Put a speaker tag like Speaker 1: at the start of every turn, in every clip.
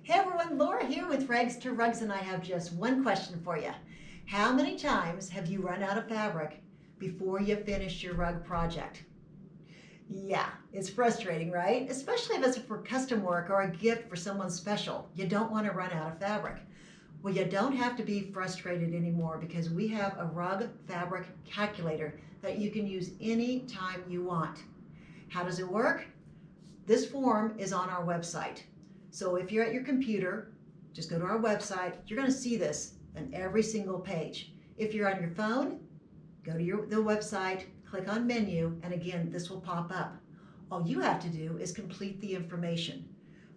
Speaker 1: Hey everyone, Laura here with Rags to Rugs, and I have just one question for you. How many times have you run out of fabric before you finish your rug project? Yeah, it's frustrating, right? Especially if it's for custom work or a gift for someone special. You don't want to run out of fabric. Well, you don't have to be frustrated anymore because we have a rug fabric calculator that you can use any time you want. How does it work? This form is on our website. So if you're at your computer, just go to our website. You're going to see this on every single page. If you're on your phone, go to the website, click on menu, and again, this will pop up. All you have to do is complete the information.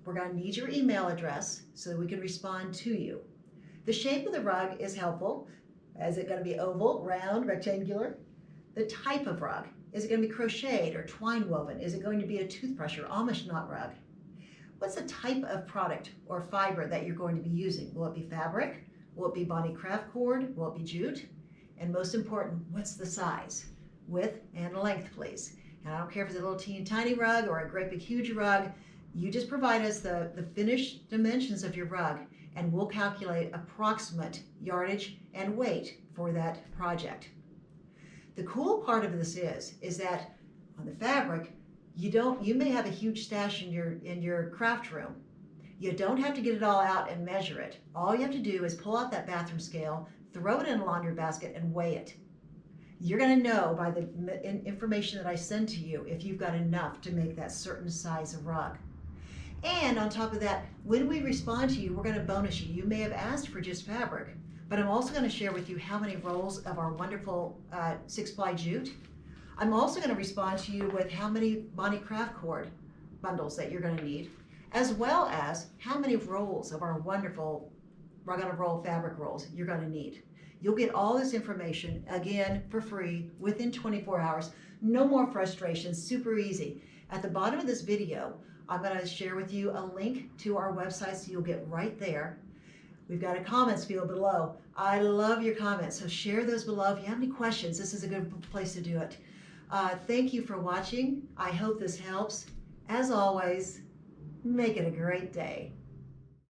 Speaker 1: We're going to need your email address so that we can respond to you. The shape of the rug is helpful. Is it going to be oval, round, rectangular? The type of rug. Is it going to be crocheted or twine woven? Is it going to be a toothbrush or Amish knot rug? What's the type of product or fiber that you're going to be using? Will it be fabric? Will it be body craft cord? Will it be jute? And most important, what's the size? Width and length, please. And I don't care if it's a little teeny tiny rug or a great big huge rug, you just provide us the finished dimensions of your rug and we'll calculate approximate yardage and weight for that project. The cool part of this is that on the fabric, you may have a huge stash in your craft room. You don't have to get it all out and measure it. All you have to do is pull out that bathroom scale, throw it in a laundry basket and weigh it. You're going to know by the information that I send to you if you've got enough to make that certain size of rug. And on top of that, when we respond to you, we're going to bonus you. You may have asked for just fabric, but I'm also going to share with you how many rolls of our wonderful 6-ply jute. I'm also going to respond to you with how many body craft cord bundles that you're going to need, as well as how many rolls of our wonderful rug on a roll fabric rolls you're going to need. You'll get all this information, again, for free within 24 hours. No more frustration, super easy. At the bottom of this video, I'm going to share with you a link to our website so you'll get right there. We've got a comments field below. I love your comments, so share those below. If you have any questions, this is a good place to do it. Thank you for watching. I hope this helps. As always, make it a great day.